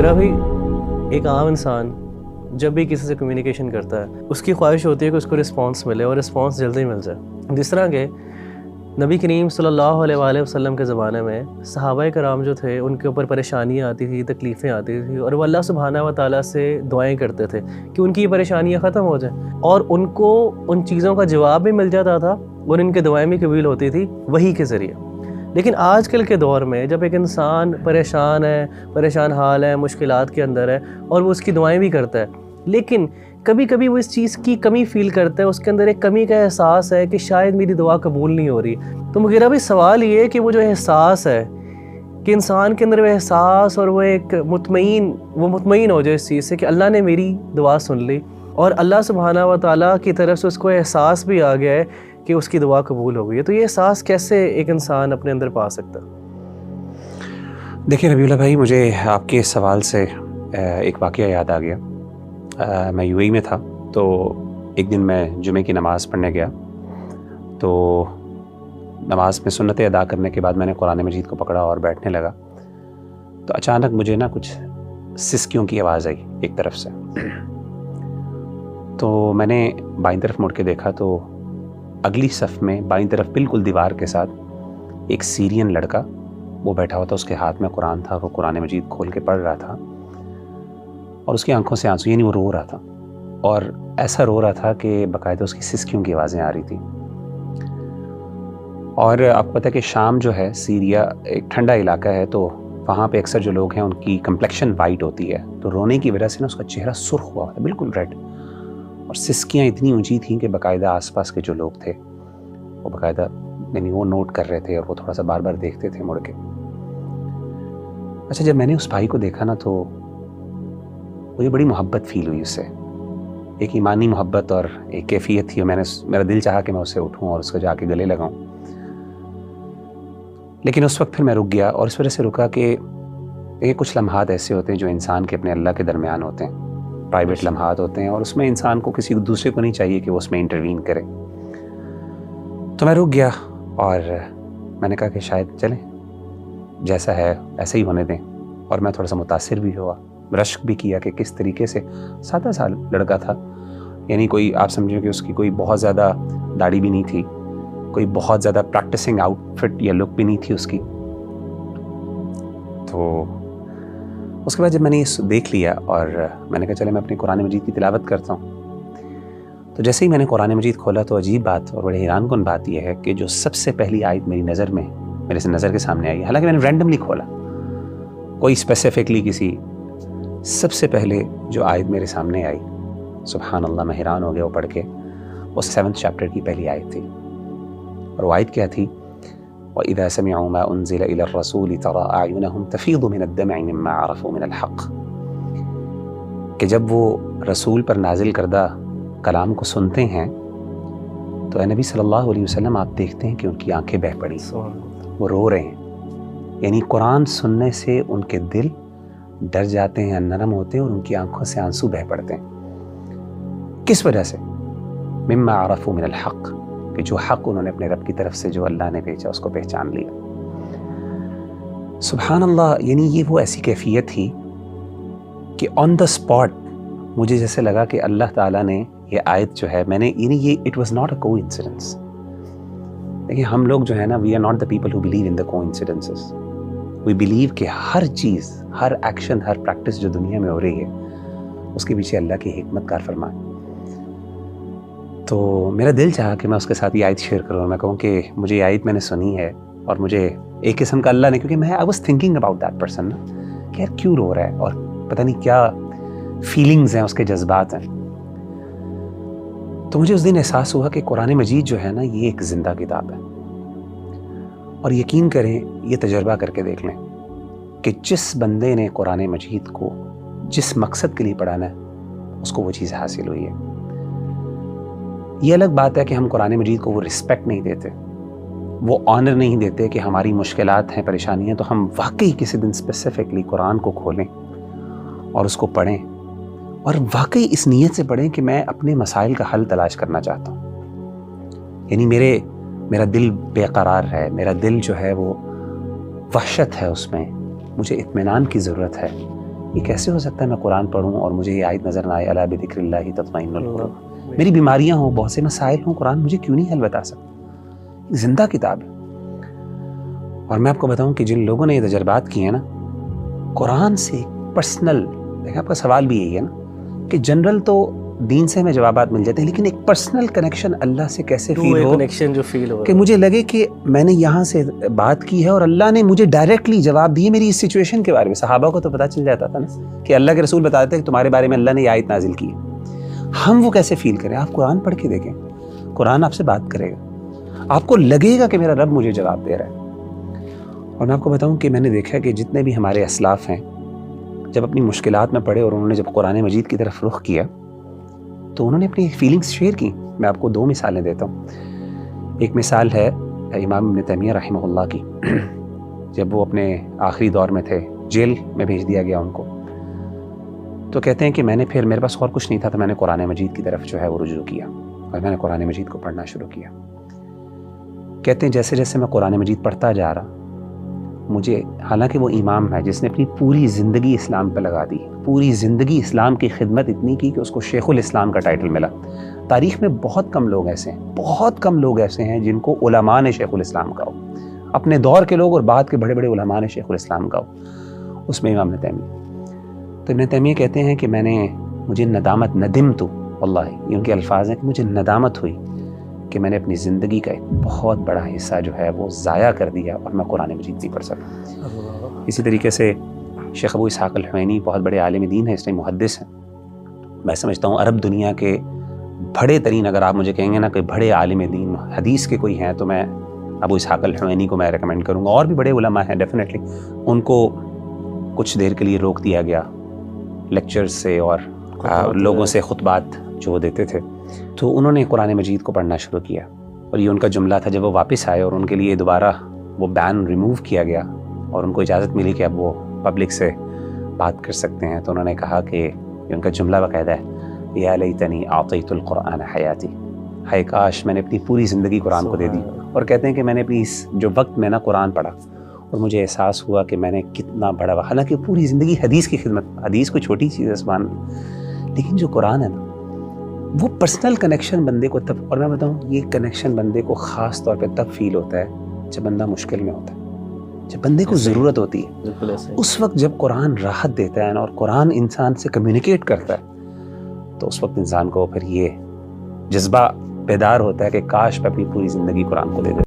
مغیرہ بھی ایک عام انسان جب بھی کسی سے کمیونیکیشن کرتا ہے اس کی خواہش ہوتی ہے کہ اس کو رسپانس ملے اور رسپانس جلدی مل جائے. جس طرح کہ نبی کریم صلی اللہ علیہ وآلہ وسلم کے زمانے میں صحابہ کرام جو تھے ان کے اوپر پریشانیاں آتی تھیں، تکلیفیں آتی تھیں، اور وہ اللہ سبحانہ و تعالیٰ سے دعائیں کرتے تھے کہ ان کی یہ پریشانیاں ختم ہو جائیں، اور ان کو ان چیزوں کا جواب بھی مل جاتا تھا اور ان کے دعائیں بھی قبول ہوتی تھی وحی کے ذریعے. لیکن آج کل کے دور میں جب ایک انسان پریشان ہے، پریشان حال ہے، مشکلات کے اندر ہے، اور وہ اس کی دعائیں بھی کرتا ہے، لیکن کبھی کبھی وہ اس چیز کی کمی فیل کرتا ہے، اس کے اندر ایک کمی کا احساس ہے کہ شاید میری دعا قبول نہیں ہو رہی. تو مغیرہ بھی سوال یہ ہے کہ وہ جو احساس ہے کہ انسان کے اندر وہ احساس اور وہ ایک مطمئن ہو جائے اس چیز سے کہ اللہ نے میری دعا سن لی، اور اللہ سبحانہ و تعالیٰ کی طرف سے اس کو احساس بھی آ گیا ہے کہ اس کی دعا قبول ہو گئی ہے. تو یہ احساس کیسے ایک انسان اپنے اندر پا سکتا؟ دیکھیں ربیع اللہ بھائی، مجھے آپ کے اس سوال سے ایک واقعہ یاد آ گیا. میں یو اے میں تھا، تو ایک دن میں جمعے کی نماز پڑھنے گیا، تو نماز میں سنتیں ادا کرنے کے بعد میں نے قرآن مجید کو پکڑا اور بیٹھنے لگا. تو اچانک مجھے نا کچھ سسکیوں کی آواز آئی ایک طرف سے. تو میں نے بائیں طرف مڑ کے دیکھا تو اگلی صف میں بائیں طرف بالکل دیوار کے ساتھ ایک سیرین لڑکا وہ بیٹھا ہوا تھا. اس کے ہاتھ میں قرآن تھا، وہ قرآن مجید کھول کے پڑھ رہا تھا، اور اس کی آنکھوں سے آنسو، یعنی وہ رو رہا تھا، اور ایسا رو رہا تھا کہ باقاعدہ اس کی سسکیوں کی آوازیں آ رہی تھیں. اور آپ کو پتہ ہے کہ شام جو ہے، سیریا ایک ٹھنڈا علاقہ ہے، تو وہاں پہ اکثر جو لوگ ہیں ان کی کمپلیکشن وائٹ ہوتی ہے، تو رونے کی وجہ سے نا اس کا چہرہ سرخ ہوا تھا، بالکل ریڈ، اور سسکیاں اتنی اونچی تھیں کہ باقاعدہ آس پاس کے جو لوگ تھے وہ باقاعدہ یعنی وہ نوٹ کر رہے تھے، اور وہ تھوڑا سا بار بار دیکھتے تھے مڑ کے. اچھا، جب میں نے اس بھائی کو دیکھا نا تو مجھے بڑی محبت فیل ہوئی اس سے، ایک ایمانی محبت اور ایک کیفیت تھی، اور میرا دل چاہا کہ میں اس سے اٹھوں اور اس کو جا کے گلے لگاؤں. لیکن اس وقت پھر میں رک گیا، اور اس وجہ سے رکا کہ یہ کچھ لمحات ایسے ہوتے ہیں جو انسان کے اپنے اللہ کے درمیان ہوتے ہیں، پرائیویٹ لمحات ہوتے ہیں، اور اس میں انسان کو کسی دوسرے کو نہیں چاہیے کہ وہ اس میں انٹروین کرے. تو میں رک گیا اور میں نے کہا کہ شاید چلیں، جیسا ہے ایسا ہی ہونے دیں. اور میں تھوڑا سا متاثر بھی ہوا، رشک بھی کیا کہ کس طریقے سے سادہ سا لڑکا تھا، یعنی کوئی آپ سمجھیں کہ اس کی کوئی بہت زیادہ داڑھی بھی نہیں تھی، کوئی بہت زیادہ پریکٹسنگ آؤٹ فٹ یا لک بھی نہیں تھی اس کی. تو اس کے بعد جب میں نے یہ دیکھ لیا اور میں نے کہا چلے میں اپنی قرآن مجید کی تلاوت کرتا ہوں. تو جیسے ہی میں نے قرآن مجید کھولا تو عجیب بات اور بڑے حیران کن بات یہ ہے کہ جو سب سے پہلی آیت میری نظر میں میرے نظر کے سامنے آئی، حالانکہ میں نے رینڈملی کھولا، کوئی اسپیسیفکلی کسی، سب سے پہلے جو آیت میرے سامنے آئی، سبحان اللہ، میں حیران ہو گیا وہ پڑھ کے. وہ 7 چیپٹر کی پہلی آیت تھی، اور وہ آیت کیا تھی؟ وَإِذَا سَمِعُوا مَا أُنزِلَ إِلَى الرَّسُولِ تَرَىٰ أَعْيُنَهُمْ تَفِيضُ مِنَ الدَّمْعِ مِمَّا عَرَفُوا مِنَ الْحَقِّ. کہ جب وہ رسول پر نازل کردہ کلام کو سنتے ہیں تو اے نبی صلی اللہ علیہ وسلم آپ دیکھتے ہیں کہ ان کی آنکھیں بہہ پڑی، وہ رو رہے ہیں. یعنی قرآن سننے سے ان کے دل ڈر جاتے ہیں، نرم ہوتے ہیں، اور ان کی آنکھوں سے آنسو بہہ پڑتے ہیں. کس وجہ سے؟ مما عرفوا من الحق، کہ جو حق انہوں نے اپنے رب کی طرف سے جو اللہ نے بھیجا اس کو پہچان لیا. سبحان اللہ، یعنی یہ وہ ایسی کیفیت تھی کہ آن دا اسپاٹ مجھے جیسے لگا کہ اللہ تعالیٰ نے یہ آیت جو ہے، میں نے یعنی یہ اٹ واز ناٹ اے کو انسیڈنس. دیکھیں ہم لوگ جو ہے نا، we are not the people who believe in the coincidences. We believe کہ ہر چیز، ہر ایکشن، ہر پریکٹس جو دنیا میں ہو رہی ہے اس کے پیچھے اللہ کی حکمت کار فرمان. تو میرا دل چاہا کہ میں اس کے ساتھ یہ آیت شیئر کروں، میں کہوں کہ مجھے یہ آیت میں نے سنی ہے، اور مجھے ایک قسم کا اللہ نے، کیونکہ میں I was thinking about that person کہ یار کیوں رو رہا ہے، اور پتہ نہیں کیا فیلنگز ہیں، اس کے جذبات ہیں. تو مجھے اس دن احساس ہوا کہ قرآن مجید جو ہے نا، یہ ایک زندہ کتاب ہے. اور یقین کریں، یہ تجربہ کر کے دیکھ لیں کہ جس بندے نے قرآن مجید کو جس مقصد کے لیے پڑھانا ہے اس کو وہ چیز حاصل ہوئی ہے. یہ الگ بات ہے کہ ہم قرآن مجید کو وہ رسپیکٹ نہیں دیتے، وہ آنر نہیں دیتے کہ ہماری مشکلات ہیں، پریشانیاں، تو ہم واقعی کسی دن اسپیسیفکلی قرآن کو کھولیں اور اس کو پڑھیں، اور واقعی اس نیت سے پڑھیں کہ میں اپنے مسائل کا حل تلاش کرنا چاہتا ہوں. یعنی میرا دل بے قرار ہے، میرا دل جو ہے وہ وحشت ہے، اس میں مجھے اطمینان کی ضرورت ہے یہ کیسے ہو سکتا ہے میں قرآن پڑھوں اور مجھے یہ آیت نظر نہ آئے الا بذکر اللہ تطمئن القلوب. میری بیماریاں ہوں، بہت سے مسائل ہوں، قرآن مجھے کیوں نہیں حل بتا سکتا؟ زندہ کتاب ہے. اور میں آپ کو بتاؤں کہ جن لوگوں نے یہ تجربات کیے ہیں نا، قرآن سے پرسنل، دیکھیں آپ کا سوال بھی یہی ہے نا کہ جنرل تو دین سے ہمیں جوابات مل جاتے ہیں، لیکن ایک پرسنل کنیکشن اللہ سے کیسے فیل ہو، کنیکشن جو فیل ہو کہ مجھے لگے کہ میں نے یہاں سے بات کی ہے اور اللہ نے مجھے ڈائریکٹلی جواب دیے میری اس سچویشن کے بارے میں. صحابہ کو تو پتہ چل جاتا تھا نا کہ اللہ کے رسول بتاتے تھے کہ تمہارے بارے میں اللہ نے یہ آیت نازل کی ہے. ہم وہ کیسے فیل کریں؟ آپ قرآن پڑھ کے دیکھیں، قرآن آپ سے بات کرے گا، آپ کو لگے گا کہ میرا رب مجھے جواب دے رہا ہے. اور میں آپ کو بتاؤں کہ میں نے دیکھا کہ جتنے بھی ہمارے اسلاف ہیں جب اپنی مشکلات میں پڑے اور انہوں نے جب قرآن مجید کی طرف رخ کیا تو انہوں نے اپنی فیلنگز شیئر کی. میں آپ کو 2 مثالیں دیتا ہوں. ایک مثال ہے امام ابن تیمیہ رحمہ اللہ کی. جب وہ اپنے آخری دور میں تھے، جیل میں بھیج دیا گیا ان کو، تو کہتے ہیں کہ میں نے پھر، میرے پاس اور کچھ نہیں تھا تو میں نے قرآن مجید کی طرف جو ہے وہ رجوع کیا اور میں نے قرآن مجید کو پڑھنا شروع کیا. کہتے ہیں جیسے جیسے میں قرآن مجید پڑھتا جا رہا، مجھے، حالانکہ وہ امام ہے جس نے اپنی پوری زندگی اسلام پہ لگا دی، پوری زندگی اسلام کی خدمت اتنی کی کہ اس کو شیخ الاسلام کا ٹائٹل ملا. تاریخ میں بہت کم لوگ ایسے ہیں، بہت کم لوگ ایسے ہیں جن کو علماء نے شیخ الاسلام کہا ہو، اپنے دور کے لوگ اور بعد کے بڑے بڑے علماء نے شیخ الاسلام کہا ہو، اس میں امام ابن تیمیہ. تو ابن تیمیہ کہتے ہیں کہ مجھے ندامت، ندمت واللہ، یہ ان کے الفاظ ہیں کہ مجھے ندامت ہوئی کہ میں نے اپنی زندگی کا ایک بہت بڑا حصہ جو ہے وہ ضائع کر دیا اور میں قرآن مجید نہیں پڑھ سکا. اسی طریقے سے شیخ ابو اسحاق الحوینی بہت بڑے عالم دین ہیں، اس ٹائم محدث ہیں. میں سمجھتا ہوں عرب دنیا کے بڑے ترین، اگر آپ مجھے کہیں گے نا کہ بڑے عالم دین حدیث کے کوئی ہیں، تو میں ابو اسحاق الحوینی کو میں ریکمینڈ کروں گا. اور بھی بڑے علماء ہیں ڈیفینیٹلی، ان کو کچھ دیر کے لیے روک دیا گیا لیکچرز سے اور لوگوں سے خطبات جو دیتے تھے. تو انہوں نے قرآن مجید کو پڑھنا شروع کیا اور یہ ان کا جملہ تھا جب وہ واپس آئے اور ان کے لیے دوبارہ وہ بین ریموو کیا گیا اور ان کو اجازت ملی کہ اب وہ پبلک سے بات کر سکتے ہیں. تو انہوں نے کہا کہ یہ ان کا جملہ باقاعدہ ہے، یا لیتنی اعطیت القرآن حیاتی، ہائے کاش میں نے اپنی پوری زندگی قرآن کو دے دی. اور کہتے ہیں کہ میں نے اپنی اس جو وقت میں نا قرآن پڑھا اور مجھے احساس ہوا کہ میں نے کتنا بڑا، حالانکہ پوری زندگی حدیث کی خدمت، حدیث کوئی چھوٹی چیز ہے سبحان اللہ، لیکن جو قرآن ہے نا وہ پرسنل کنیکشن بندے کو تب، اور میں بتاؤں یہ کنیکشن بندے کو خاص طور پہ تب فیل ہوتا ہے جب بندہ مشکل میں ہوتا ہے، جب بندے کو ضرورت ہوتی ہے. اس وقت جب قرآن راحت دیتا ہے اور قرآن انسان سے کمیونیکیٹ کرتا ہے تو اس وقت انسان کو پھر یہ جذبہ بیدار ہوتا ہے کہ کاش میں اپنی پوری زندگی قرآن کو دے دے.